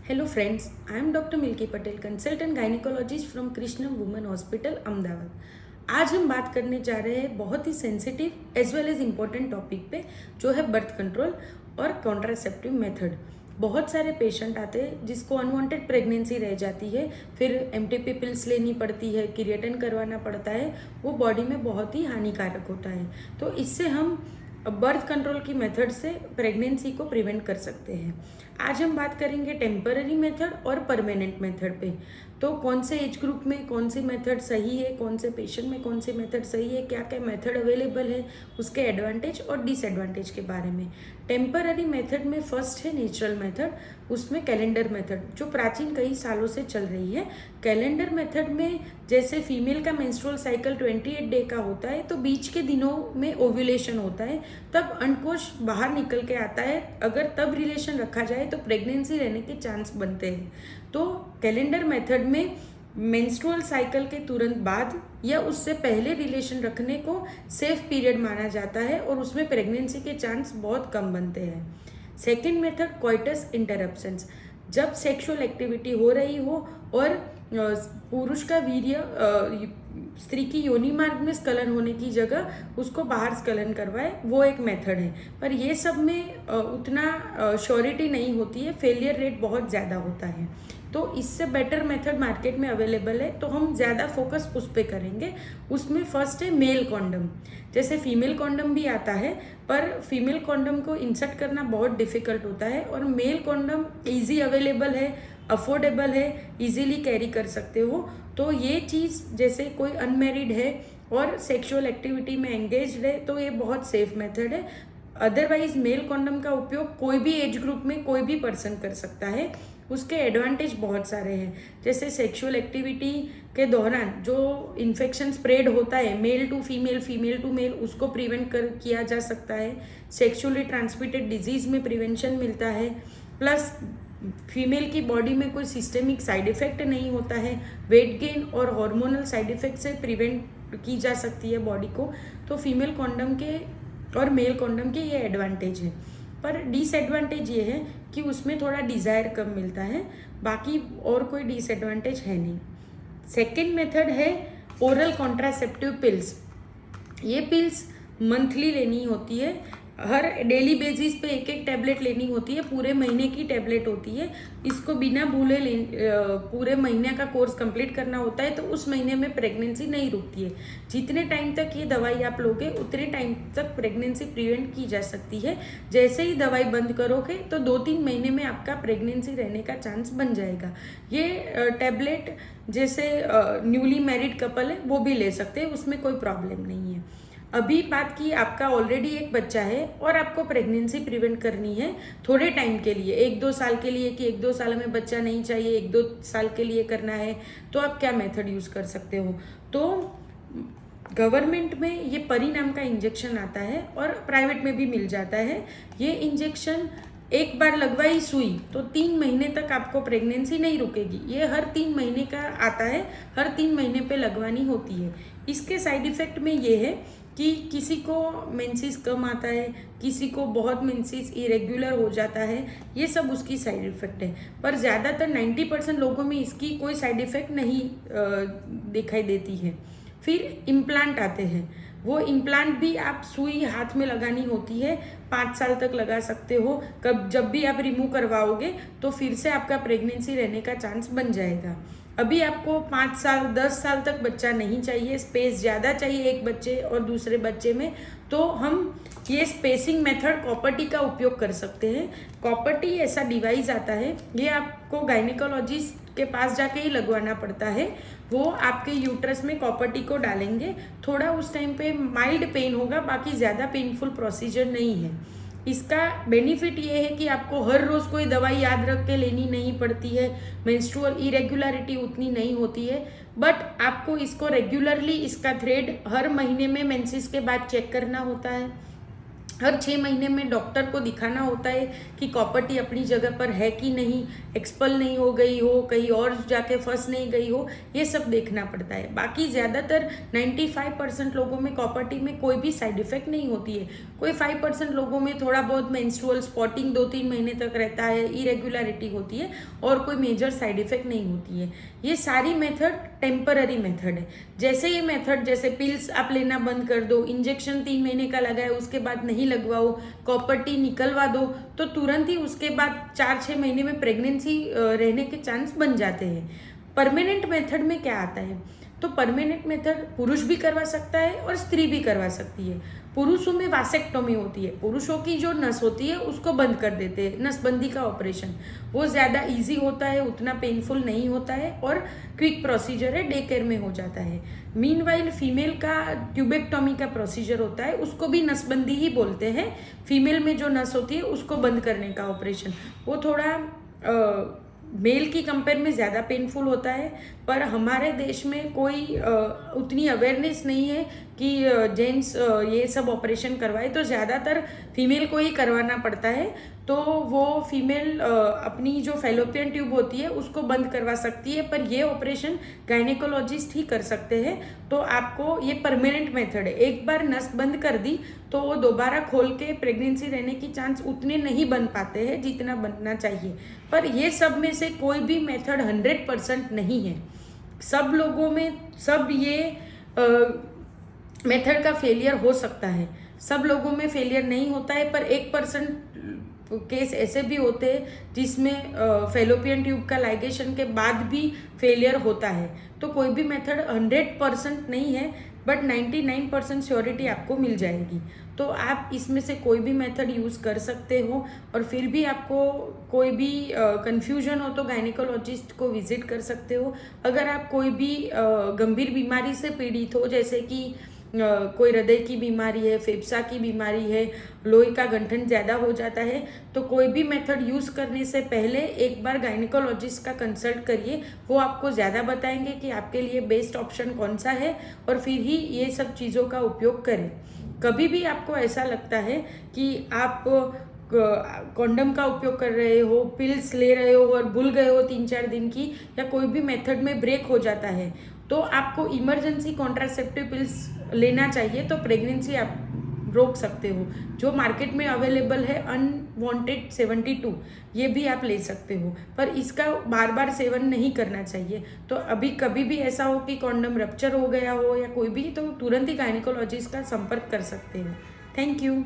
Hello friends, I am doctor Milky Patel, consultant gynaecologist from Krishnam women hospital Ahmedabad. आज हम बात करने जा रहे हैं बहुत ही sensitive as well as important topic पे, जो है बर्थ कंट्रोल और कॉन्ट्रासेप्टिव मेथड। बहुत सारे पेशेंट आते हैं जिसको अनवांटेड प्रेगनेंसी रह जाती है, फिर एमटीपी पिल्स लेनी पड़ती है, क्रिएटिन करवाना पड़ता है, वो बॉडी में बहुत ही हानिकारक होता है। तो इससे हम बर्थ कंट्रोल की मेथड से प्रेगनेंसी को प्रिवेंट कर सकते हैं। आज हम बात करेंगे टेम्पररी मेथड और परमानेंट मेथड पे। तो कौन से एज ग्रुप में कौन सी मेथड सही है, कौन से पेशेंट में कौन सी मेथड सही है, क्या क्या मेथड अवेलेबल है, उसके एडवांटेज और डिसएडवांटेज के बारे में। टेम्पररी मेथड में फर्स्ट है नेचुरल मेथड, उसमें कैलेंडर मेथड जो प्राचीन कई सालों से चल रही है। कैलेंडर मेथड में जैसे फीमेल का मेंस्ट्रुअल साइकिल 28 डे का होता है, तो बीच के दिनों में ओव्यूलेशन होता है, तब अंडकोश बाहर निकल के आता है। अगर तब रिलेशन रखा जाए तो प्रेगनेंसी रहने के चांस बनते हैं। तो कैलेंडर मेथड में मेंस्ट्रुअल साइकिल के तुरंत बाद या उससे पहले रिलेशन रखने को सेफ पीरियड माना जाता है और उसमें प्रेगनेंसी के चांस बहुत कम बनते हैं। सेकेंड मेथड कोइटस इंटरप्शंस, जब सेक्सुअल एक्टिविटी हो रही हो और पुरुष का वीर्य स्त्री की योनि मार्ग में स्खलन होने की जगह उसको बाहर स्खलन करवाए, वो एक मेथड है। पर ये सब में उतना श्योरिटी नहीं होती है, फेलियर रेट बहुत ज़्यादा होता है। तो इससे बेटर मेथड मार्केट में अवेलेबल है, तो हम ज़्यादा फोकस उस पर करेंगे। उसमें फर्स्ट है मेल कॉन्डम। जैसे फीमेल कॉन्डम भी आता है, पर फीमेल कॉन्डम को इंसर्ट करना बहुत डिफिकल्ट होता है, और मेल कॉन्डम ईजी अवेलेबल है, अफोर्डेबल है, इजीली कैरी कर सकते हो। तो ये चीज़, जैसे कोई अनमेरिड है और सेक्सुअल एक्टिविटी में एंगेज्ड है, तो ये बहुत सेफ मेथड है। अदरवाइज मेल कॉन्डम का उपयोग कोई भी एज ग्रुप में कोई भी पर्सन कर सकता है। उसके एडवांटेज बहुत सारे हैं, जैसे सेक्सुअल एक्टिविटी के दौरान जो इन्फेक्शन स्प्रेड होता है male to female, female to male, उसको प्रिवेंट किया जा सकता है। सेक्सुअली ट्रांसमिटेड डिजीज में प्रिवेंशन मिलता है, प्लस फीमेल की बॉडी में कोई सिस्टमिक साइड इफेक्ट नहीं होता है। वेट गेन और हार्मोनल साइड इफेक्ट से प्रिवेंट की जा सकती है बॉडी को। तो फीमेल कॉन्डम के और मेल कॉन्डम के ये एडवांटेज है। पर डिसएडवांटेज ये है कि उसमें थोड़ा डिज़ायर कम मिलता है, बाकी और कोई डिसएडवांटेज है नहीं। सेकेंड मेथड है ओरल कॉन्ट्रासेप्टिव पिल्स। ये पिल्स मंथली लेनी होती है, हर डेली बेसिस पे एक एक टैबलेट लेनी होती है, पूरे महीने की टैबलेट होती है। इसको बिना भूले पूरे महीने का कोर्स कंप्लीट करना होता है, तो उस महीने में प्रेगनेंसी नहीं रुकती है। जितने टाइम तक ये दवाई आप लोगे उतने टाइम तक प्रेगनेंसी प्रिवेंट की जा सकती है। जैसे ही दवाई बंद करोगे तो 2-3 महीने में आपका प्रेगनेंसी रहने का चांस बन जाएगा। ये टैबलेट जैसे न्यूली मैरिड कपल है वो भी ले सकते हैं, उसमें कोई प्रॉब्लम नहीं है। अभी बात की आपका ऑलरेडी एक बच्चा है और आपको प्रेगनेंसी प्रिवेंट करनी है थोड़े टाइम के लिए, 1-2 साल के लिए, कि 1-2 साल में बच्चा नहीं चाहिए, 1-2 साल के लिए करना है, तो आप क्या मेथड यूज़ कर सकते हो। तो गवर्नमेंट में ये परी नाम का इंजेक्शन आता है और प्राइवेट में भी मिल जाता है। ये इंजेक्शन एक बार लगवाई सुई तो 3 महीने तक आपको प्रेगनेंसी नहीं रुकेगी। ये हर 3 महीने का आता है, हर 3 महीने पे लगवानी होती है। इसके साइड इफ़ेक्ट में ये है कि किसी को मेंसेस कम आता है, किसी को बहुत मेंसेस इरेगुलर हो जाता है, ये सब उसकी साइड इफ़ेक्ट है। पर ज़्यादातर 90% लोगों में इसकी कोई साइड इफ़ेक्ट नहीं दिखाई देती है। फिर इम्प्लांट आते हैं, वो इम्प्लांट भी आप सुई हाथ में लगानी होती है, 5 साल तक लगा सकते हो। जब भी आप रिमूव करवाओगे तो फिर से आपका प्रेगनेंसी रहने का चांस बन जाएगा। अभी आपको 5 साल 10 साल तक बच्चा नहीं चाहिए, स्पेस ज़्यादा चाहिए एक बच्चे और दूसरे बच्चे में, तो हम ये स्पेसिंग मेथड कॉपर-टी का उपयोग कर सकते हैं। कॉपर-टी ऐसा डिवाइस आता है, ये आपको गायनिकोलॉजिस्ट के पास जाके ही लगवाना पड़ता है। वो आपके यूट्रस में कॉपर-टी को डालेंगे, थोड़ा उस टाइम पे माइल्ड पेन होगा, बाकी ज़्यादा पेनफुल प्रोसीजर नहीं है। इसका बेनिफिट ये है कि आपको हर रोज़ कोई दवाई याद रख के लेनी नहीं पड़ती है, मेंस्ट्रुअल इरेगुलरिटी उतनी नहीं होती है, बट आपको इसको रेगुलरली इसका थ्रेड हर महीने में मेंसेस के बाद चेक करना होता है। हर 6 महीने में डॉक्टर को दिखाना होता है कि कॉपर टी अपनी जगह पर है कि नहीं, एक्सपल नहीं हो गई हो, कहीं और जाके फंस नहीं गई हो, ये सब देखना पड़ता है। बाकी ज़्यादातर 95% लोगों में कॉपर टी में कोई भी साइड इफेक्ट नहीं होती है। कोई 5% लोगों में थोड़ा बहुत मेंस्ट्रुअल स्पॉटिंग 2-3 महीने तक रहता है, इरेगुलरिटी होती है और कोई मेजर साइड इफेक्ट नहीं होती है। ये सारी मेथड टेम्पररी मेथड है। जैसे ये मेथड, जैसे पिल्स आप लेना बंद कर दो, इंजेक्शन 3 महीने का लगाए उसके बाद नहीं लगवाओ, कॉपर टी निकलवा दो, तो तुरंत ही उसके बाद 4-6 महीने में प्रेगनेंसी रहने के चांस बन जाते हैं। परमानेंट मेथड में क्या आता है? तो परमानेंट मेथड पुरुष भी करवा सकता है और स्त्री भी करवा सकती है। पुरुषों में वासेक्टोमी होती है, पुरुषों की जो नस होती है उसको बंद कर देते हैं, नसबंदी का ऑपरेशन। वो ज़्यादा इजी होता है, उतना पेनफुल नहीं होता है और क्विक प्रोसीजर है, डे केयर में हो जाता है। मीनवाइल फीमेल का ट्यूबेक्टोमी का प्रोसीजर होता है, उसको भी नसबंदी ही बोलते हैं। फीमेल में जो नस होती है उसको बंद करने का ऑपरेशन, वो थोड़ा मेल की कंपेयर में ज़्यादा पेनफुल होता है। पर हमारे देश में कोई उतनी अवेयरनेस नहीं है कि जेंट्स ये सब ऑपरेशन करवाए, तो ज़्यादातर फीमेल को ही करवाना पड़ता है। तो वो फीमेल अपनी जो फैलोपियन ट्यूब होती है उसको बंद करवा सकती है, पर ये ऑपरेशन गायनेकोलॉजिस्ट ही कर सकते हैं। तो आपको ये परमानेंट मेथड है, एक बार नस बंद कर दी तो वो दोबारा खोल के प्रेगनेंसी रहने की चांस उतने नहीं बन पाते हैं जितना बनना चाहिए। पर ये सब में से कोई भी मेथड 100% नहीं है। सब लोगों में सब ये मेथड का फेलियर हो सकता है, सब लोगों में फेलियर नहीं होता है। पर 1% केस ऐसे भी होते हैं जिसमें फेलोपियन ट्यूब का लाइगेशन के बाद भी फेलियर होता है। तो कोई भी मेथड 100% नहीं है, बट 99% श्योरिटी आपको मिल जाएगी। तो आप इसमें से कोई भी मेथड यूज़ कर सकते हो। और फिर भी आपको कोई भी कंफ्यूजन हो तो गायनेकोलॉजिस्ट को विजिट कर सकते हो। अगर आप कोई भी गंभीर बीमारी से पीड़ित हो, जैसे कि कोई हृदय की बीमारी है, फेफसा की बीमारी है, लोही का गंठन ज़्यादा हो जाता है, तो कोई भी मेथड यूज़ करने से पहले एक बार गायनेकोलॉजिस्ट का कंसल्ट करिए। वो आपको ज़्यादा बताएंगे कि आपके लिए बेस्ट ऑप्शन कौन सा है और फिर ही ये सब चीज़ों का उपयोग करें। कभी भी आपको ऐसा लगता है कि आप कॉन्डम का उपयोग कर रहे हो, पिल्स ले रहे हो और भूल गए हो 3-4 दिन की, या कोई भी मेथड में ब्रेक हो जाता है, तो आपको इमरजेंसी कॉन्ट्रासेप्टिव पिल्स लेना चाहिए। तो प्रेगनेंसी आप रोक सकते हो। जो मार्केट में अवेलेबल है अनवांटेड 72, ये भी आप ले सकते हो, पर इसका बार बार सेवन नहीं करना चाहिए। तो अभी कभी भी ऐसा हो कि कॉन्डम रप्चर हो गया हो या कोई भी, तो तुरंत ही गायनेकोलॉजिस्ट का संपर्क कर सकते हो। Thank you.